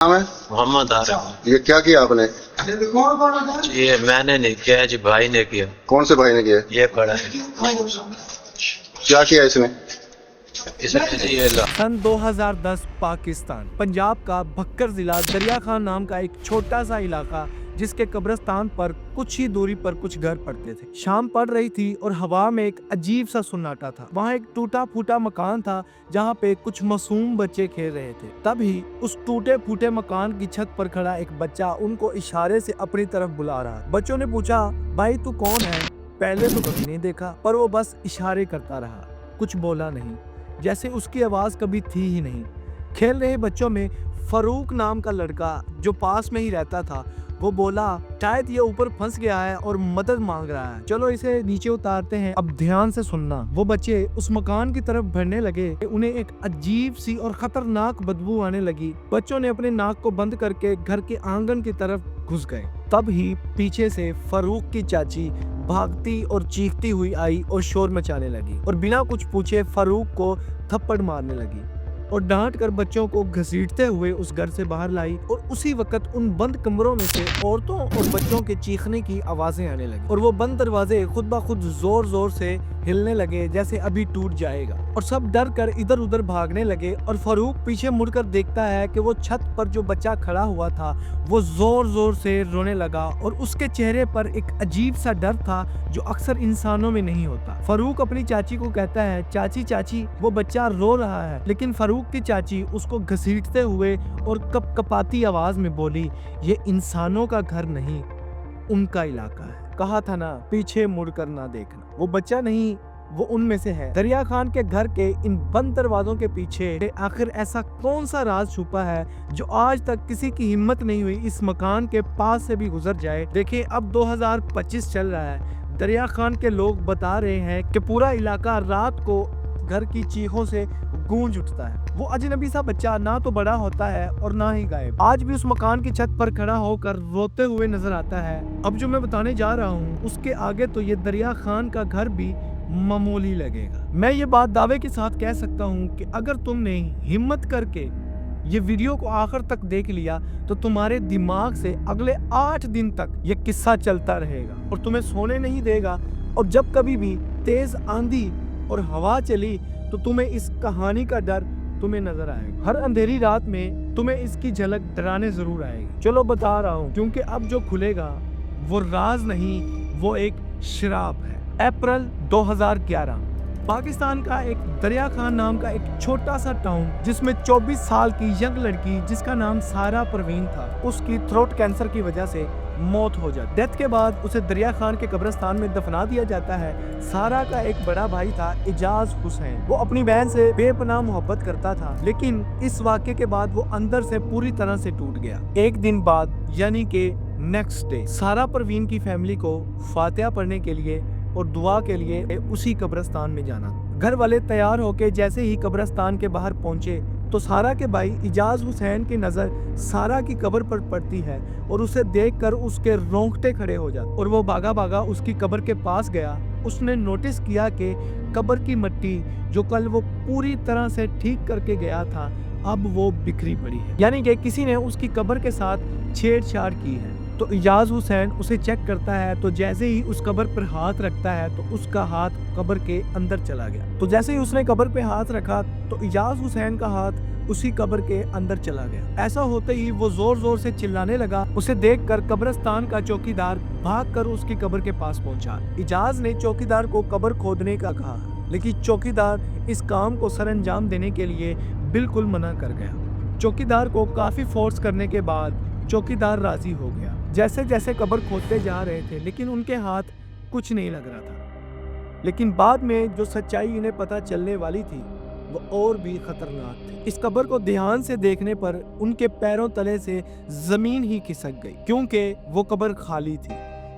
नाम है? मोहम्मद आरिफ। ये क्या किया आपने? ये मैंने नहीं किया जी, भाई ने किया। कौन से भाई ने किया? ये पड़ा है। क्या किया इसने? इसमें जी ये सन 2010 पाकिस्तान पंजाब का भक्कर जिला दरिया खान नाम का एक छोटा सा इलाका, जिसके कब्रिस्तान पर कुछ ही दूरी पर कुछ घर पड़ते थे। शाम पड़ रही थी और हवा में एक अजीब सा सन्नाटा था। वहाँ एक टूटा फूटा मकान था जहाँ पे कुछ मासूम बच्चे खेल रहे थे। तभी उस टूटे फूटे मकान की छत पर खड़ा एक बच्चा उनको इशारे से अपनी तरफ बुला रहा। बच्चों ने पूछा, भाई तू कौन है? पहले तो कभी नहीं देखा, पर वो बस इशारे करता रहा, कुछ बोला नहीं, जैसे उसकी आवाज कभी थी ही नहीं। खेल रहे बच्चों में फारूक नाम का लड़का जो पास में ही रहता था, वो बोला, शायद ये ऊपर फंस गया है और मदद मांग रहा है, चलो इसे नीचे उतारते हैं। अब ध्यान से सुनना। वो बच्चे उस मकान की तरफ बढ़ने लगे। उन्हें एक अजीब सी और खतरनाक बदबू आने लगी। बच्चों ने अपने नाक को बंद करके घर के आंगन की तरफ घुस गए। तब ही पीछे से फारूक की चाची भागती और चीखती हुई आई और शोर मचाने लगी और बिना कुछ पूछे फारूक को थप्पड़ मारने लगी और डांट कर बच्चों को घसीटते हुए उस घर से बाहर लाई। और उसी वक्त उन बंद कमरों में से औरतों और बच्चों के चीखने की आवाजें आने लगी और वो बंद दरवाजे खुद ब खुद जोर जोर से हिलने लगे जैसे अभी टूट जाएगा। और सब डर कर इधर उधर भागने लगे और फारूक पीछे मुड़कर देखता है कि वो छत पर जो बच्चा खड़ा हुआ था वो जोर जोर से रोने लगा और उसके चेहरे पर एक अजीब सा डर था जो अक्सर इंसानों में नहीं होता। फारूक अपनी चाची को कहता है, चाची चाची वो बच्चा रो रहा है। लेकिन फारूक की चाची उसको घसीटते हुए और कपकपाती आवाज में बोली, ये इंसानों का घर नहीं, उनका इलाका है। कहा था ना, पीछे मुड़कर ना देखना। वो बच्चा नहीं, वो उनमें से है। दरिया खान के घर के इन बंद दरवाजों के पीछे आखिर ऐसा कौन सा राज छुपा है जो आज तक किसी की हिम्मत नहीं हुई इस मकान के पास से भी गुजर जाए। देखिए, अब 2025 चल रहा है। दरिया खान के लोग बता रहे हैं कि पूरा इलाका रात को घर की चीखों से गूंज उठता है। वो अजनबी सा बच्चा ना तो बड़ा होता है और ना ही गायब। आज भी उस मकान की छत पर खड़ा होकर रोते हुए नजर आता है। अब जो मैं बताने जा रहा हूँ उसके आगे तो ये दरिया खान का घर भी मामूली लगेगा। मैं ये बात दावे के साथ कह सकता हूँ कि अगर तुमने हिम्मत करके ये वीडियो को आखिर तक देख लिया तो तुम्हारे दिमाग से अगले 8 दिन तक ये किस्सा चलता रहेगा और तुम्हें सोने नहीं देगा। और जब कभी भी तेज आंधी और हवा चली तो तुम्हें इस कहानी का डर तुम्हें नजर आएगा। हर अंधेरी रात में तुम्हें इसकी झलक डराने जरूर आएगी। चलो बता रहा हूँ, क्योंकि अब जो खुलेगा वो राज नहीं, वो एक श्राप है। अप्रैल 2011 पाकिस्तान का एक दरिया खान नाम का एक छोटा सा टाउन, जिसमें 24 साल की यंग लड़की जिसका नाम सारा परवीन था, उसकी थ्रोट कैंसर की वजह से मौत हो जाती। डेथ के बाद उसे दरिया खान के कब्रिस्तान में दफना दिया जाता है। सारा का एक बड़ा भाई था, इजाज हुसैन। वो अपनी बहन से बेपनाह मोहब्बत करता था, लेकिन इस वाक़े के बाद वो अंदर से पूरी तरह से टूट गया। एक दिन बाद यानी कि नेक्स्ट डे सारा परवीन की फैमिली को फातिहा पढ़ने के लिए और दुआ के लिए उसी कब्रिस्तान में जाना। घर वाले तैयार होके जैसे ही कब्रिस्तान के बाहर पहुंचे तो सारा के भाई इजाज हुसैन की नज़र सारा की कब्र पर पड़ती है और उसे देखकर उसके रोंगटे खड़े हो जाते और वो भागा भागा उसकी कब्र के पास गया। उसने नोटिस किया कि कब्र की मिट्टी जो कल वो पूरी तरह से ठीक करके गया था, अब वो बिखरी पड़ी है, यानी कि किसी ने उसकी कब्र के साथ छेड़छाड़ की है। तो इजाज हुसैन उसे चेक करता है, तो जैसे ही उस कब्र पर हाथ रखता है तो उसका हाथ कब्र के अंदर चला गया। तो जैसे ही उसने कब्र पे हाथ रखा तो इजाज हुसैन का हाथ उसी कब्र के अंदर चला गया। ऐसा होते ही वो जोर जोर से चिल्लाने लगा। उसे देखकर कब्रिस्तान का चौकीदार भागकर उसकी कब्र के पास पहुंचा। इजाज ने चौकीदार को कब्र खोदने का कहा, लेकिन चौकीदार इस काम को सरअंजाम देने के लिए बिल्कुल मना कर गया। चौकीदार को काफी फोर्स करने के बाद चौकीदार राजी हो गया। जैसे जैसे कब्र खोदते जा रहे थे, लेकिन उनके हाथ कुछ नहीं लग रहा था। लेकिन बाद में जो सच्चाई इन्हें पता चलने वाली थी वो और भी खतरनाक थी। इस कब्र को ध्यान से देखने पर उनके पैरों तले से जमीन ही खिसक गई, क्योंकि वो कब्र खाली थी,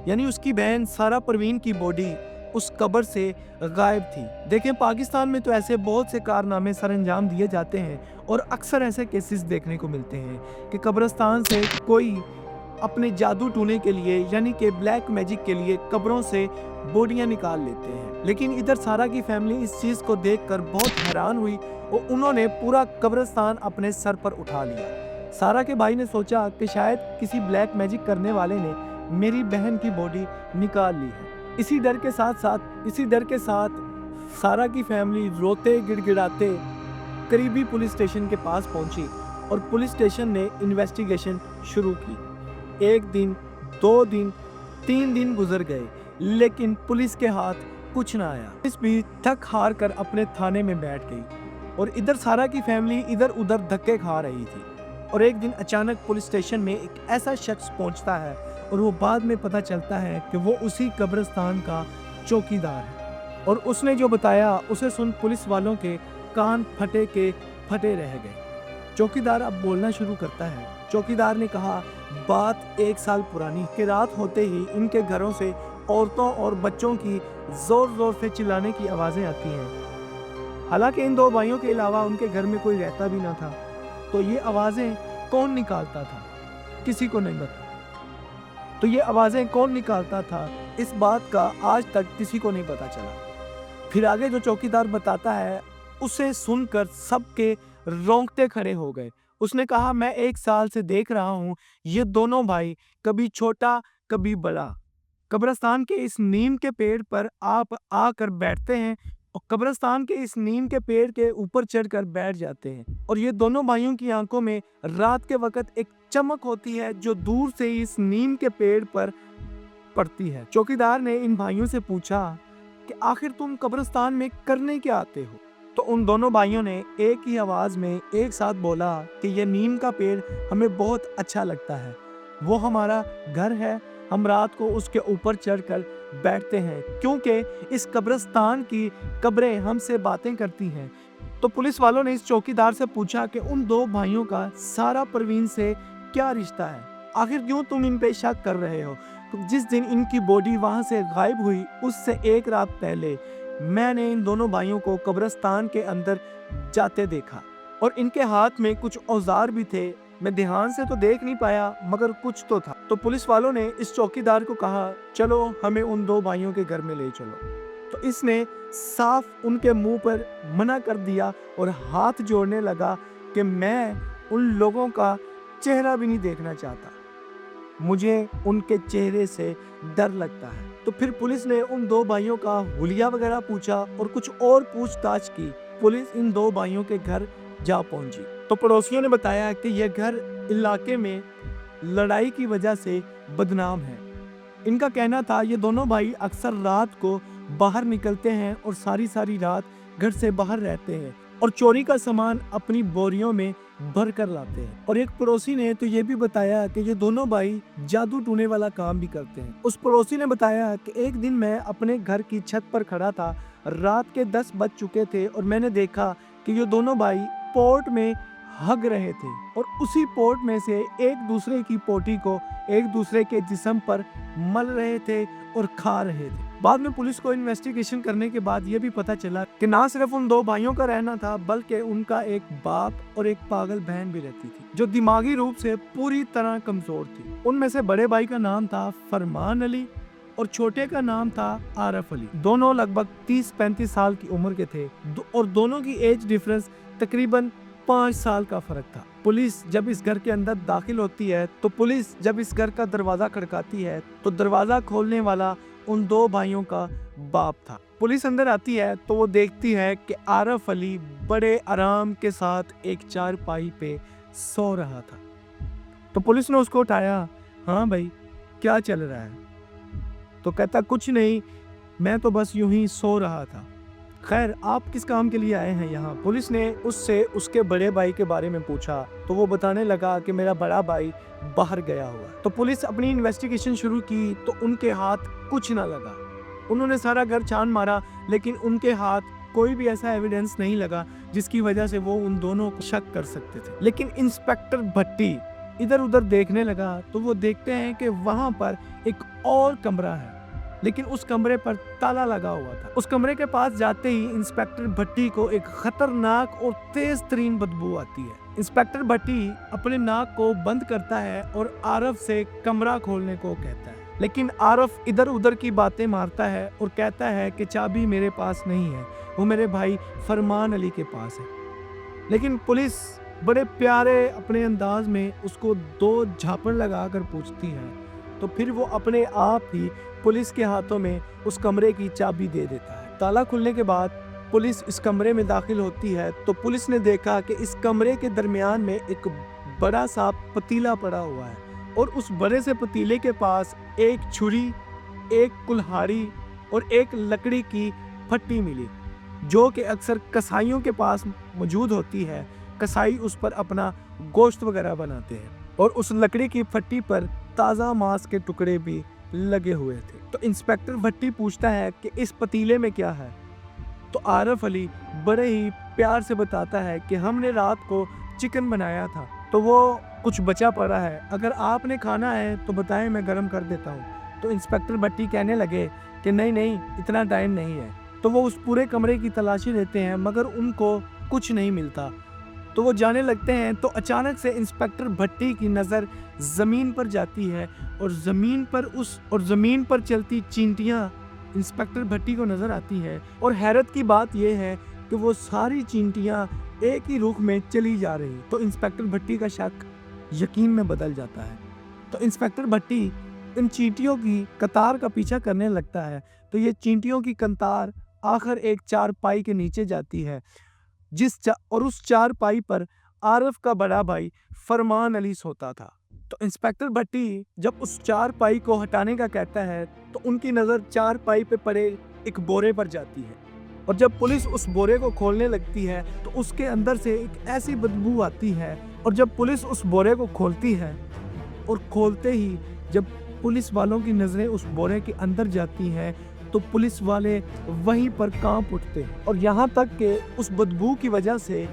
यानी उसकी बहन सारा परवीन की बॉडी उस कब्र से गायब थी। देखें, पाकिस्तान में तो ऐसे बहुत से कारनामे सरअंजाम दिए जाते हैं और अक्सर ऐसे केसेस देखने को मिलते हैं कि कब्रिस्तान से कोई अपने जादू टूने के लिए यानी कि ब्लैक मैजिक के लिए कब्रों से बॉडियां निकाल लेते हैं। लेकिन इधर सारा की फैमिली इस चीज़ को देखकर बहुत हैरान हुई और उन्होंने पूरा कब्रिस्तान अपने सर पर उठा लिया। सारा के भाई ने सोचा कि शायद किसी ब्लैक मैजिक करने वाले ने मेरी बहन की बॉडी निकाल ली है। इसी डर के साथ सारा की फैमिली रोते गिड़गिड़ाते करीबी पुलिस स्टेशन के पास पहुंची और पुलिस स्टेशन ने इन्वेस्टिगेशन शुरू की। 1 दिन, 2 दिन, 3 दिन गुजर गए, लेकिन पुलिस के हाथ कुछ ना आया। पुलिस भी थक हार कर अपने थाने में बैठ गई और इधर सारा की फैमिली इधर उधर धक्के खा रही थी। और एक दिन अचानक पुलिस स्टेशन में एक ऐसा शख्स पहुंचता है और वो बाद में पता चलता है कि वो उसी कब्रिस्तान का चौकीदार है। और उसने जो बताया उसे सुन पुलिस वालों के कान फटे रह गए। चौकीदार अब बोलना शुरू करता है। चौकीदार ने कहा, बात 1 साल पुरानी कि रात होते ही इनके घरों से औरतों और बच्चों की जोर जोर से चिल्लाने की आवाज़ें आती हैं। हालांकि इन 2 भाइयों के अलावा उनके घर में कोई रहता भी ना था, तो ये आवाज़ें कौन निकालता था किसी को नहीं पता। तो ये आवाज़ें कौन निकालता था इस बात का आज तक किसी को नहीं पता चला। फिर आगे जो चौकीदार बताता है उसे सुनकर सबके रोंगटे खड़े हो गए। उसने कहा, मैं 1 साल से देख रहा हूँ ये दोनों भाई कभी छोटा कभी बड़ा कब्रिस्तान के इस नीम के पेड़ पर आप आकर बैठते हैं और कब्रिस्तान के इस नीम के पेड़ के ऊपर चढ़कर बैठ जाते हैं। और ये दोनों भाइयों की आंखों में रात के वक्त एक चमक होती है जो दूर से इस नीम के पेड़ पर पड़ती है। चौकीदार ने इन भाइयों से पूछा कि आखिर तुम कब्रिस्तान में करने क्या आते हो? तो उन दोनों भाइयों ने एक ही आवाज में एक साथ बोला कि ये नीम का पेड़ हमें बहुत अच्छा लगता है, वो हमारा घर है, हम रात को उसके ऊपर चढ़कर बैठते हैं क्योंकि इस कब्रिस्तान की कब्रें हमसे बातें करती हैं। तो पुलिस वालों ने इस चौकीदार से पूछा कि उन 2 भाइयों का सारा परवीन से क्या रिश्ता है, आखिर क्यों तुम इन पे शक कर रहे हो? तो जिस दिन इनकी बॉडी वहां से गायब हुई उससे 1 रात पहले मैंने इन दोनों भाइयों को कब्रिस्तान के अंदर जाते देखा और इनके हाथ में कुछ औजार भी थे। मैं ध्यान से तो देख नहीं पाया मगर कुछ तो था। तो पुलिस वालों ने इस चौकीदार को कहा, चलो हमें उन 2 भाइयों के घर में ले चलो। तो इसने साफ उनके मुंह पर मना कर दिया और हाथ जोड़ने लगा कि मैं उन लोगों का चेहरा भी नहीं देखना चाहता, मुझे उनके चेहरे से डर लगता है। तो फिर पुलिस ने उन 2 भाइयों का हुलिया वगैरह पूछा और कुछ और पूछताछ की। पुलिस इन 2 भाइयों के घर जा पहुंची तो पड़ोसियों ने बताया कि यह घर इलाके में लड़ाई की वजह से बदनाम है। इनका कहना था ये दोनों भाई अक्सर रात को बाहर निकलते हैं और सारी रात घर से बाहर रहते हैं और चोरी का सामान अपनी बोरियों में भर कर लाते हैं। और एक पड़ोसी ने तो ये भी बताया कि ये दोनों भाई जादू टूने वाला काम भी करते हैं। उस पड़ोसी ने बताया कि एक दिन मैं अपने घर की छत पर खड़ा था, रात के 10 बज चुके थे और मैंने देखा कि ये दोनों भाई पोर्ट में हग रहे थे और उसी पोर्ट में से एक दूसरे की पोटी को एक दूसरे के जिस्म पर मल रहे थे और खा रहे थे। बाद में पुलिस को इन्वेस्टिगेशन करने के बाद ये भी पता चला कि ना सिर्फ उन 2 भाइयों का रहना था बल्कि उनका एक बाप और एक पागल बहन भी रहती थी जो दिमागी रूप से पूरी तरह कमजोर थी। उनमें से बड़े भाई का नाम था फरमान अली और छोटे का नाम था आरफ अली। दोनों लगभग 30-35 साल की उम्र के थे और दोनों की एज डिफरेंस तकरीबन 5 साल का फर्क था। पुलिस जब इस घर के अंदर दाखिल होती है तो पुलिस जब इस घर का दरवाजा खड़काती है तो दरवाजा खोलने वाला उन 2 भाइयों का बाप था। पुलिस अंदर आती है तो वो देखती है कि आरफ अली बड़े आराम के साथ एक चारपाई पे सो रहा था। तो पुलिस ने उसको उठाया, हाँ भाई क्या चल रहा है? तो कहता कुछ नहीं, मैं तो बस यूं ही सो रहा था। खैर आप किस काम के लिए आए हैं यहाँ? पुलिस ने उससे उसके बड़े भाई के बारे में पूछा तो वो बताने लगा कि मेरा बड़ा भाई बाहर गया हुआ। तो पुलिस अपनी इन्वेस्टिगेशन शुरू की तो उनके हाथ कुछ ना लगा। उन्होंने सारा घर छान मारा लेकिन उनके हाथ कोई भी ऐसा एविडेंस नहीं लगा जिसकी वजह से वो उन दोनों को शक कर सकते थे। लेकिन इंस्पेक्टर भट्टी इधर उधर देखने लगा तो वो देखते हैं कि वहां पर एक और कमरा है लेकिन उस कमरे पर ताला लगा हुआ था। उस कमरे के पास जाते ही इंस्पेक्टर भट्टी को एक खतरनाक और तेज तरीन बदबू आती है। इंस्पेक्टर भट्टी अपने नाक को बंद करता है और आरफ से कमरा खोलने को कहता है लेकिन आरफ इधर उधर की बातें मारता है और कहता है कि चाबी मेरे पास नहीं है, वो मेरे भाई फरमान अली के पास है। लेकिन पुलिस बड़े प्यारे अपने अंदाज में उसको 2 झापड़ लगाकर पूछती है, तो फिर वो अपने आप ही पुलिस के हाथों में उस कमरे की चाबी दे देता है। ताला खुलने के बाद पुलिस इस कमरे में दाखिल होती है तो पुलिस ने देखा कि इस कमरे के दरमियान में एक बड़ा सा पतीला पड़ा हुआ है और उस बड़े से पतीले के पास एक छुरी, एक कुल्हाड़ी और एक लकड़ी की फट्टी मिली, जो कि अक्सर कसाईयों के पास मौजूद होती है। कसाई उस पर अपना गोश्त वगैरह बनाते हैं और उस लकड़ी की फट्टी पर ताज़ा मांस के टुकड़े भी लगे हुए थे। तो इंस्पेक्टर भट्टी पूछता है कि इस पतीले में क्या है, तो आरिफ अली बड़े ही प्यार से बताता है कि हमने रात को चिकन बनाया था, तो वो कुछ बचा पड़ा है, अगर आपने खाना है तो बताएं, मैं गर्म कर देता हूँ। तो इंस्पेक्टर भट्टी कहने लगे कि नहीं नहीं, इतना टाइम नहीं है। तो वो उस पूरे कमरे की तलाशी लेते हैं मगर उनको कुछ नहीं मिलता। तो वो जाने लगते हैं तो अचानक से इंस्पेक्टर भट्टी की नज़र ज़मीन पर जाती है और ज़मीन पर चलती चींटियाँ इंस्पेक्टर भट्टी को नज़र आती है। और हैरत की बात यह है कि वो सारी चींटियाँ एक ही रुख में चली जा रही। तो इंस्पेक्टर भट्टी का शक यकीन में बदल जाता है। तो इंस्पेक्टर भट्टी इन चींटियों की कतार का पीछा करने लगता है। तो ये चींटियों की कतार आखिर एक चारपाई के नीचे जाती है, और उस चारपाई पर आरिफ का बड़ा भाई फरमान अली सोता था। तो इंस्पेक्टर भट्टी जब उस चारपाई को हटाने का कहता है तो उनकी नज़र चारपाई पे पड़े एक बोरे पर जाती है, और जब पुलिस उस बोरे को खोलने लगती है तो उसके अंदर से एक ऐसी बदबू आती है। और जब पुलिस उस बोरे को खोलती है और खोलते ही जब पुलिस वालों की नज़रें उस बोरे के अंदर जाती हैं तो पुलिस वाले वहीं पर कांप उठते हैं। और यहाँ तक कि उस बदबू की वजह से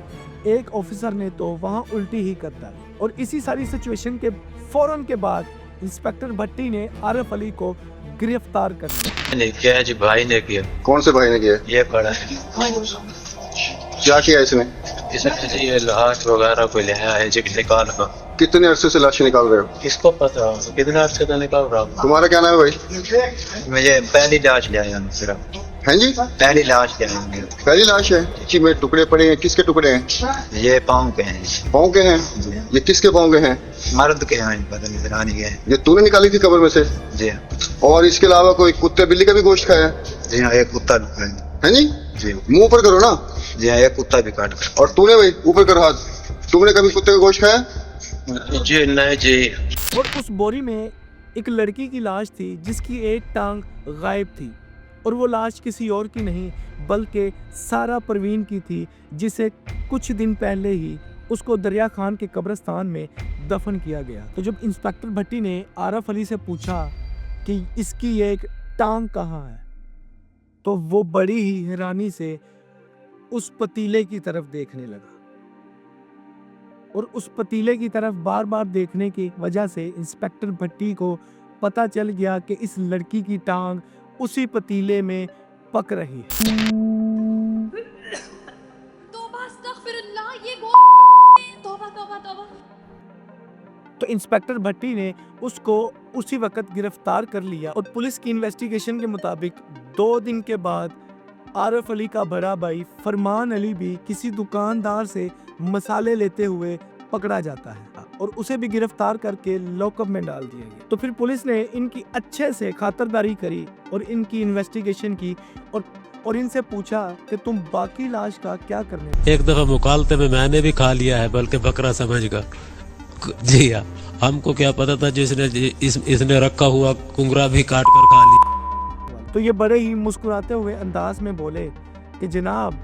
एक ऑफिसर ने तो वहाँ उल्टी ही कर डाली। और इसी सारी सिचुएशन के फौरन के बाद इंस्पेक्टर भट्टी ने आरिफ अली को गिरफ्तार कर लिया। नहीं किया जी, भाई ने किया। कौन से भाई ने किया? ये पड़ा है। क्या किया इसने? इसने ये लाश वगैरह को ले आया है, निकाल कर। कितने अरसे से लाशें निकाल रहे हो? किसको पता, कितना अर्से से निकाल रहा हूँ। तुम्हारा क्या नाम है भाई? मुझे पहली लाश ले आया सिर्फ। हैं जी? पहली लाश ले आया। पहली लाश है जी? में टुकड़े पड़े हैं, किसके टुकड़े हैं? ये पाँव के हैं। पाँव के हैं? ये किसके पाँव के हैं? मर्द के हैं, पता नहीं रानी के हैं। ये तूने निकाली थी कब्र में से? जी। और इसके अलावा कोई कुत्ते बिल्ली का भी गोश्त खाया है? जी हाँ, एक कुत्ता है जी? जी। मुंह ऊपर करो ना। जी हाँ, एक कुत्ता भी काट कर। और तूने भाई ऊपर कर हाथ, तुमने कभी कुत्ते का गोश्त खाया? जी नहीं जी। और उस बोरी में एक लड़की की लाश थी जिसकी एक टांग गायब थी, और वो लाश किसी और की नहीं बल्कि सारा परवीन की थी, जिसे कुछ दिन पहले ही उसको दरिया खान के कब्रिस्तान में दफन किया गया। तो जब इंस्पेक्टर भट्टी ने आरिफ अली से पूछा कि इसकी एक टांग कहाँ है, तो वो बड़ी ही हैरानी से उस पतीले की तरफ देखने लगा, और उस पतीले की तरफ बार बार देखने की वजह से इंस्पेक्टर भट्टी को पता चल गया कि इस लड़की की टांग उसी पतीले में पक रही है। तौबा अस्तगफिरुल्लाह, ये तौबा तौबा तौबा। तो इंस्पेक्टर भट्टी ने उसको उसी वक्त गिरफ्तार कर लिया, और पुलिस की इन्वेस्टिगेशन के मुताबिक 2 दिन के बाद आरिफ अली का बड़ा भाई फरमान अली भी किसी दुकानदार से मसाले लेते हुए पकड़ा जाता है, और उसे भी गिरफ्तार करके लॉकअप में डाल दिया गया। तो फिर पुलिस ने इनकी अच्छे से खातिरदारी करी और इनकी इन्वेस्टिगेशन की, और इनसे पूछा कि तुम बाकी लाश का क्या करने। एक दफा मुकालते में मैंने भी खा लिया है, बल्कि बकरा समझ कर। जी हाँ, हमको क्या पता था जिसने इसने रखा हुआ कुंगरा भी काट कर खा लिया। तो ये बड़े ही मुस्कुराते हुए अंदाज में बोले कि जनाब,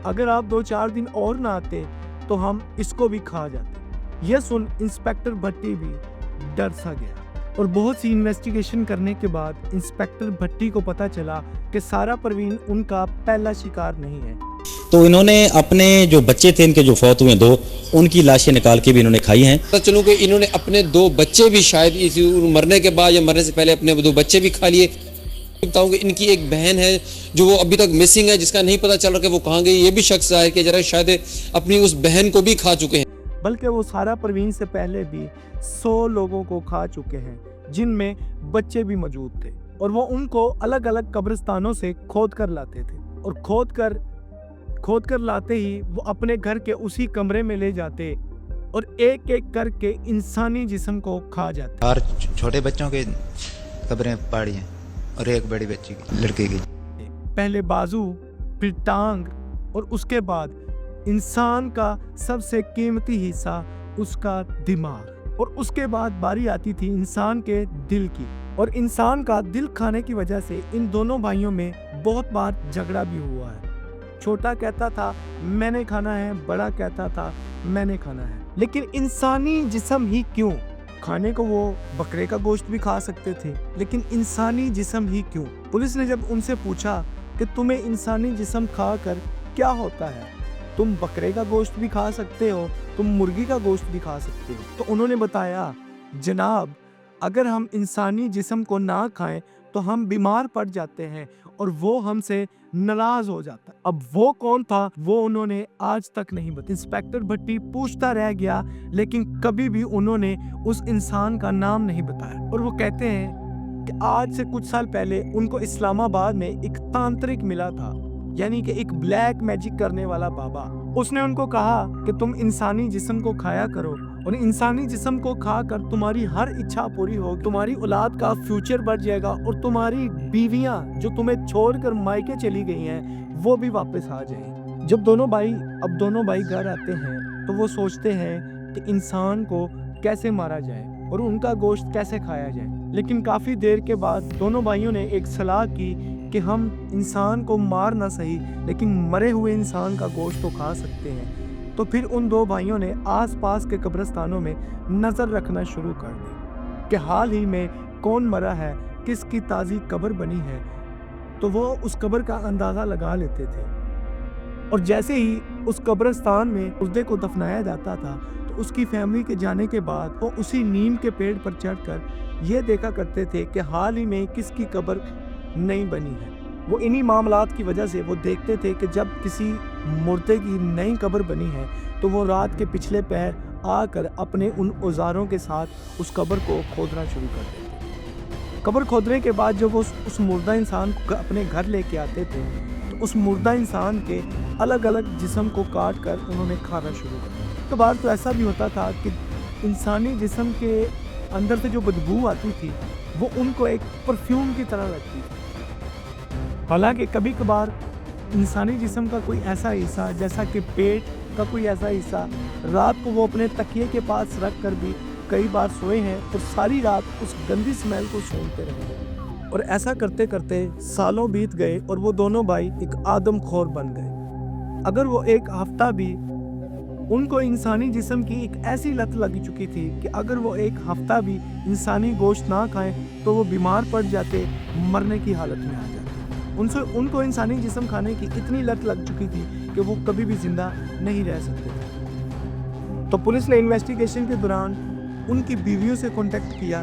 अगर आप 2-4 दिन और ना आते तो हम इसको भी खा जाते। यह सुन इंस्पेक्टर भट्टी भी डर सा गया, और बहुत सी इन्वेस्टिगेशन करने के बाद इंस्पेक्टर भट्टी को पता चला कि सारा परवीन उनका पहला शिकार नहीं है। तो इन्होंने अपने जो बच्चे थे, इनके जो फौत हुए 2, उनकी लाशें निकाल के भी इन्होंने खाई हैं। पता चलूं कि इन्होंने अपने 2 बच्चे भी शायद इस मरने के बाद या मरने से पहले अपने 2 बच्चे भी खा लिए। बताऊं कि इनकी एक बहन है जो वो अभी तक मिसिंग है, जिसका नहीं पता चल रहा कि वो कहाँ गई। ये भी शख्स है कि जरा शायद अपनी उस बहन को भी खा चुके हैं, बल्कि वो सारा परवीन से पहले भी 100 लोगों को खा चुके हैं, जिनमें बच्चे भी मौजूद थे, और वो उनको अलग अलग कब्रिस्तानों से खोद कर लाते थे, और खोद कर लाते ही वो अपने घर के उसी कमरे में ले जाते और एक एक करके इंसानी जिस्म को खा जाते। और छोटे बच्चों के कब्रें पाड़ी हैं और एक बड़ी बच्ची की, लड़के की। पहले बाजू, फिर टांग और उसके बाद इंसान का सबसे कीमती हिस्सा उसका दिमाग, और उसके बाद बारी आती थी इंसान के दिल की। और इंसान का दिल खाने की वजह से इन दोनों भाइयों में बहुत बार झगड़ा भी हुआ है। छोटा कहता था मैंने खाना है, बड़ा कहता था मैंने खाना है। लेकिन इंसानी जिस्म ही क्यों? खाने को वो बकरे का गोश्त भी खा सकते थे, लेकिन इंसानी जिस्म ही क्यों? पुलिस ने जब उनसे पूछा कि तुम्हें इंसानी जिस्म खा कर क्या होता है, तुम बकरे का गोश्त भी खा सकते हो, तुम मुर्गी का गोश्त भी खा सकते हो, तो उन्होंने बताया जनाब, अगर हम इंसानी जिस्म को ना खाएं तो हम बीमार पड़ जाते हैं और वो हमसे नाराज हो जाता है। अब वो कौन था वो उन्होंने आज तक नहीं बताया। इंस्पेक्टर भट्टी पूछता रह गया, लेकिन कभी भी उन्होंने उस इंसान का नाम नहीं बताया। और वो कहते हैं कि आज से कुछ साल पहले उनको इस्लामाबाद में एक तांत्रिक मिला था, यानी कि एक ब्लैक मैजिक करने वाला बाबा। उसने उनको कहा कि तुम इंसानी जिस्म को खाया करो और इंसानी जिस्म को खाकर तुम्हारी हर इच्छा पूरी होगी, तुम्हारी औलाद का फ्यूचर बढ़ जाएगा और तुम्हारी बीवियां जो तुम्हें छोड़कर मायके चली गई हैं वो भी वापस आ जाएंगी। जब दोनों भाई घर आते हैं तो वो सोचते हैं कि इंसान को कैसे मारा जाए और उनका गोश्त कैसे खाया जाए। लेकिन काफ़ी देर के बाद दोनों भाइयों ने एक सलाह की कि हम इंसान को मार ना सही, लेकिन मरे हुए इंसान का गोश्त तो खा सकते हैं। तो फिर उन दो भाइयों ने आसपास के कब्रिस्तानों में नज़र रखना शुरू कर दी कि हाल ही में कौन मरा है, किसकी ताज़ी कब्र बनी है, तो वो उस कब्र का अंदाज़ा लगा लेते थे। और जैसे ही उस कब्रिस्तान में मुर्दे को दफनाया जाता था तो उसकी फैमिली के जाने के बाद वो उसी नीम के पेड़ पर चढ़कर ये देखा करते थे कि हाल ही में किसकी कब्र नहीं बनी है। वो इन्हीं मामलात की वजह से वो देखते थे कि जब किसी मुर्दे की नई कब्र बनी है तो वो रात के पिछले पहर आकर अपने उन औजारों के साथ उस कब्र को खोदना शुरू कर देते। कब्र खोदने के बाद जब वो उस मुर्दा इंसान को अपने घर लेके आते थे तो उस मुर्दा इंसान के अलग अलग जिस्म को काट कर उन्होंने खाना शुरू कर दिया। तो बार तो ऐसा भी होता था कि इंसानी जिस्म के अंदर से जो बदबू आती थी वो उनको एक परफ्यूम की तरह लगती थी। हालांकि कभी कभार इंसानी जिस्म का कोई ऐसा हिस्सा, जैसा कि पेट का कोई ऐसा हिस्सा, रात को वो अपने तकिए के पास रख कर भी कई बार सोए हैं और सारी रात उस गंदी स्मेल को सूंघते रहे। और ऐसा करते करते सालों बीत गए और वो दोनों भाई एक आदमखोर बन गए। अगर वो एक हफ्ता भी, उनको इंसानी जिस्म की एक ऐसी लत लगी चुकी थी कि अगर वो एक हफ्ता भी इंसानी गोश्त ना खाएं तो वो बीमार पड़ जाते, मरने की हालत में आ जाते। उनको इंसानी जिस्म खाने की इतनी लत लग चुकी थी कि वो कभी भी जिंदा नहीं रह सकते थे। तो पुलिस ने इन्वेस्टिगेशन के दौरान उनकी बीवियों से कांटेक्ट किया,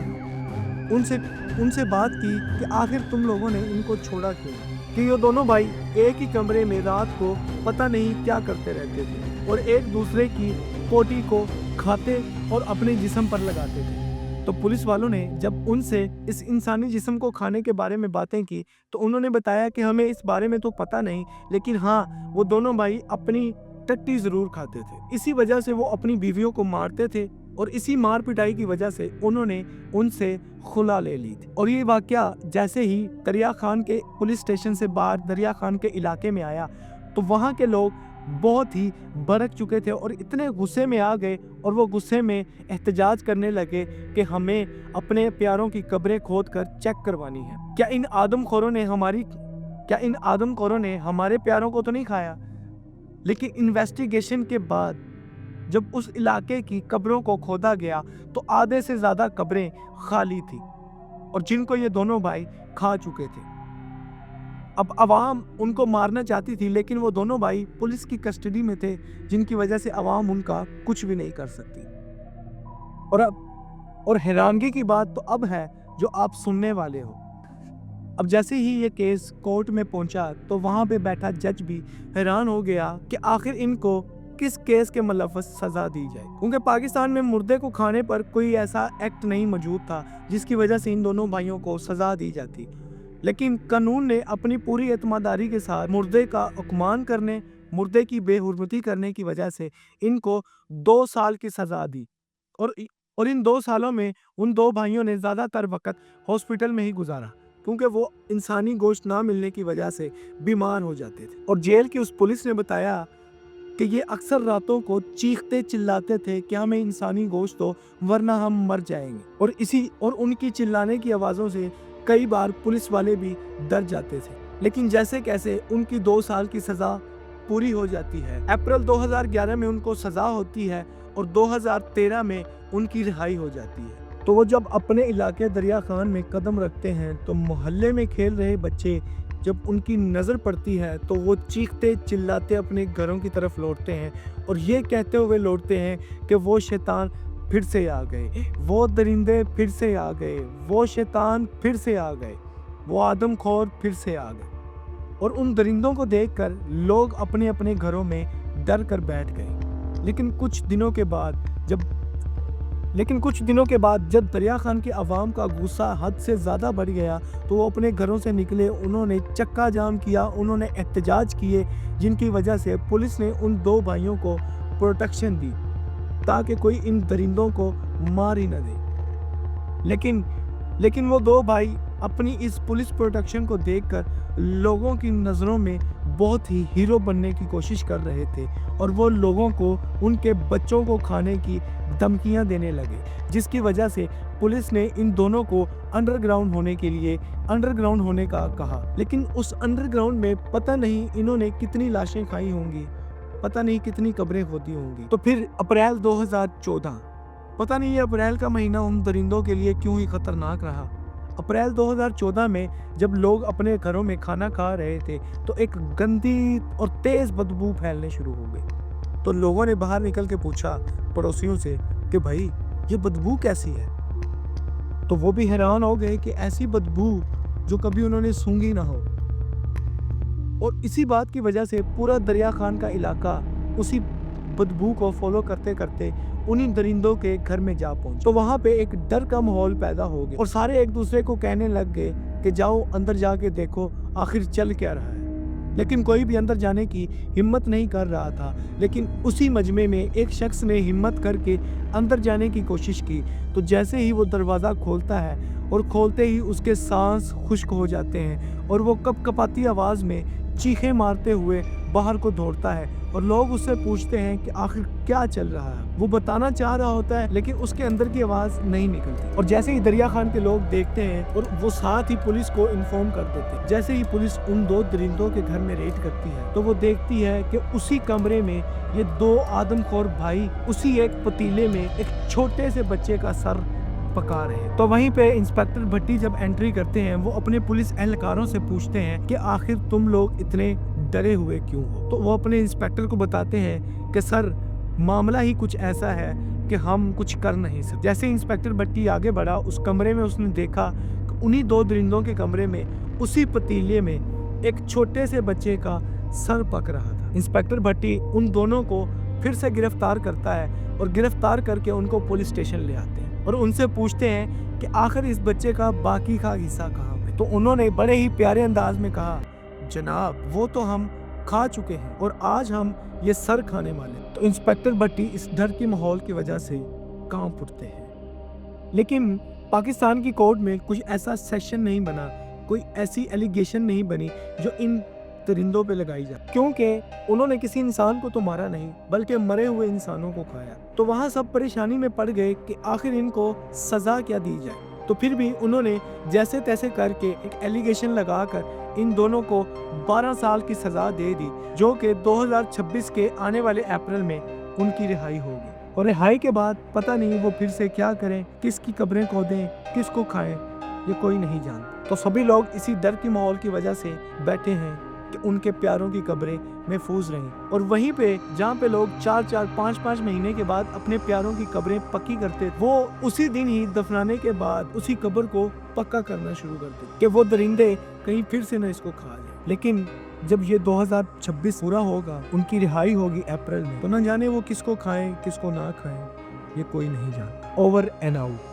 उनसे बात की कि आखिर तुम लोगों ने इनको छोड़ा क्यों, कि ये दोनों भाई एक ही कमरे में रात को पता नहीं क्या करते रहते थे और एक दूसरे की पोटी को खाते और अपने जिस्म पर लगाते थे। तो पुलिस वालों ने जब उनसे इस इंसानी जिस्म को खाने के बारे में बातें की तो उन्होंने बताया कि हमें इस बारे में तो पता नहीं, लेकिन हाँ, वो दोनों भाई अपनी टट्टी ज़रूर खाते थे। इसी वजह से वो अपनी बीवियों को मारते थे और इसी मार पिटाई की वजह से उन्होंने उनसे खुला ले ली थी। और ये वाकया जैसे ही दरिया खान के पुलिस स्टेशन से बाहर दरिया खान के इलाके में आया तो वहाँ के लोग बहुत ही भड़क चुके थे और इतने गुस्से में आ गए और वो गुस्से में एहतजाज करने लगे कि हमें अपने प्यारों की कब्रें खोद कर चेक करवानी है। क्या इन आदमखोरों ने हमारे प्यारों को तो नहीं खाया? लेकिन इन्वेस्टिगेशन के बाद जब उस इलाके की कब्रों को खोदा गया तो आधे से ज़्यादा कब्रें खाली थी और जिनको ये दोनों भाई खा चुके थे। अब अवाम उनको मारना चाहती थी, लेकिन वो दोनों भाई पुलिस की कस्टडी में थे, जिनकी वजह से अवाम उनका कुछ भी नहीं कर सकती। और हैरानगी की बात तो अब है जो आप सुनने वाले हो। अब जैसे ही ये केस कोर्ट में पहुंचा तो वहाँ पे बैठा जज भी हैरान हो गया कि आखिर इनको किस केस के मुलव्वस सज़ा दी जाए, क्योंकि पाकिस्तान में मुर्दे को खाने पर कोई ऐसा एक्ट नहीं मौजूद था जिसकी वजह से इन दोनों भाइयों को सज़ा दी जाती। लेकिन कानून ने अपनी पूरी एतमादारी के साथ मुर्दे का अपमान करने मुर्दे की बेहुरमती करने की वजह से इनको 2 साल की सजा दी और इन 2 सालों में उन 2 भाइयों ने ज़्यादातर वक्त हॉस्पिटल में ही गुजारा क्योंकि वो इंसानी गोश्त ना मिलने की वजह से बीमार हो जाते थे। और जेल की उस पुलिस ने बताया कि ये अक्सर रातों को चीखते चिल्लाते थे कि हमें इंसानी गोश्त दो वरना हम मर जाएंगे। और उनकी चिल्लाने की आवाज़ों से कई बार पुलिस वाले भी डर जाते थे। लेकिन जैसे कैसे उनकी 2 साल की सज़ा पूरी हो जाती है। अप्रैल 2011 में उनको सज़ा होती है और 2013 में उनकी रिहाई हो जाती है। तो वो जब अपने इलाके दरिया खान में कदम रखते हैं तो मोहल्ले में खेल रहे बच्चे जब उनकी नज़र पड़ती है तो वो चीखते चिल्लाते अपने घरों की तरफ लौटते हैं और ये कहते हुए लौटते हैं कि वो शैतान फिर से आ गए, वो दरिंदे फिर से आ गए, वो शैतान फिर से आ गए, वो आदमखोर फिर से आ गए। और उन दरिंदों को देखकर लोग अपने अपने घरों में डर कर बैठ गए। लेकिन कुछ दिनों के बाद जब दरिया खान की आवाम का गुस्सा हद से ज़्यादा बढ़ गया तो वो अपने घरों से निकले, उन्होंने चक्का जाम किया, उन्होंने एहतजाज किए, जिनकी वजह से पुलिस ने उन 2 भाइयों को प्रोटेक्शन दी ताकि कोई इन दरिंदों को मार ही न दे। लेकिन वो 2 भाई अपनी इस पुलिस प्रोटेक्शन को देखकर लोगों की नज़रों में बहुत ही हीरो बनने की कोशिश कर रहे थे और वो लोगों को उनके बच्चों को खाने की धमकियां देने लगे, जिसकी वजह से पुलिस ने इन दोनों को अंडरग्राउंड होने का कहा। लेकिन उस अंडरग्राउंड में पता नहीं इन्होंने कितनी लाशें खाई होंगी, पता नहीं कितनी कब्रें होती होंगी। तो फिर अप्रैल 2014, पता नहीं ये अप्रैल का महीना उन दरिंदों के लिए क्यों ही खतरनाक रहा। अप्रैल 2014 में जब लोग अपने घरों में खाना खा रहे थे तो एक गंदी और तेज़ बदबू फैलने शुरू हो गई। तो लोगों ने बाहर निकल के पूछा पड़ोसियों से कि भाई ये बदबू कैसी है। तो वो भी हैरान हो गए कि ऐसी बदबू जो कभी उन्होंने सूंघी ना हो। और इसी बात की वजह से पूरा दरिया खान का इलाका उसी बदबू को फॉलो करते करते उन्हीं दरिंदों के घर में जा पहुंचे। तो वहाँ पे एक डर का माहौल पैदा हो गया और सारे एक दूसरे को कहने लग गए कि जाओ अंदर जाके देखो आखिर चल क्या रहा है। लेकिन कोई भी अंदर जाने की हिम्मत नहीं कर रहा था। लेकिन उसी मजमे में एक शख्स ने हिम्मत करके अंदर जाने की कोशिश की। तो जैसे ही वो दरवाज़ा खोलता है और खोलते ही उसके सांस खुश्क हो जाते हैं और वो कपकपाती आवाज़ में चीखें मारते हुए बाहर को दौड़ता है और लोग उससे पूछते हैं कि आखिर क्या चल रहा है। वो बताना चाह रहा होता है लेकिन उसके अंदर की आवाज़ नहीं निकलती। और जैसे ही दरिया खान के लोग देखते हैं और वो साथ ही पुलिस को इन्फॉर्म कर देते हैं। जैसे ही पुलिस उन 2 दरिंदों के घर में रेड करती है तो वो देखती है कि उसी कमरे में ये 2 आदमखोर भाई उसी एक पतीले में एक छोटे से बच्चे का सर पका रहे हैं। तो वहीं पे इंस्पेक्टर भट्टी जब एंट्री करते हैं वो अपने पुलिस एहलकारों से पूछते हैं कि आखिर तुम लोग इतने डरे हुए क्यों हो। तो वो अपने इंस्पेक्टर को बताते हैं कि सर मामला ही कुछ ऐसा है कि हम कुछ कर नहीं सकते। जैसे इंस्पेक्टर भट्टी आगे बढ़ा उस कमरे में उसने देखा कि उन्हीं 2 दरिंदों के कमरे में उसी पतीले में एक छोटे से बच्चे का सर पक रहा था। इंस्पेक्टर भट्टी उन दोनों को फिर से गिरफ्तार करता है और गिरफ्तार करके उनको पुलिस स्टेशन ले आते हैं और उनसे पूछते हैं कि आखिर इस बच्चे का बाकी का हिस्सा कहाँ पे। तो उन्होंने बड़े ही प्यारे अंदाज में कहा, जनाब वो तो हम खा चुके हैं और आज हम ये सर खाने वाले। तो इंस्पेक्टर भट्टी इस डर के माहौल की वजह से कांप उठते हैं। लेकिन पाकिस्तान की कोर्ट में कुछ ऐसा सेक्शन नहीं बना, कोई ऐसी एलिगेशन नहीं बनी जो इन दरिंदों पे लगाई जाए, क्योंकि उन्होंने किसी इंसान को तो मारा नहीं बल्कि मरे हुए इंसानों को खाया। तो वहाँ सब परेशानी में पड़ गए कि आखिर इनको सज़ा क्या दी जाए। तो फिर भी उन्होंने जैसे तैसे करके एक एलिगेशन लगाकर इन दोनों को 12 साल की सज़ा दे दी, जो कि 2026 के आने वाले अप्रैल में उनकी रिहाई होगी। और रिहाई के बाद पता नहीं वो फिर से क्या करें, किसकी कब्रें खोदें, किसको खाएं, ये कोई नहीं जानता। तो सभी लोग इसी डर के माहौल की वजह से बैठे हैं कि उनके प्यारों की कब्रें महफूज रहें। और वहीं पे जहाँ पे लोग 4-4, 5-5 महीने के बाद अपने प्यारों की कब्रें पक्की करते, वो उसी दिन ही दफनाने के बाद उसी कब्र को पक्का करना शुरू करते कि वो दरिंदे कहीं फिर से न इसको खा जाए। लेकिन जब ये 2026 पूरा होगा, उनकी रिहाई होगी अप्रैल में, तो न जाने वो किसको खाएं किसको ना खाएं, ये कोई नहीं जानता। Over and out.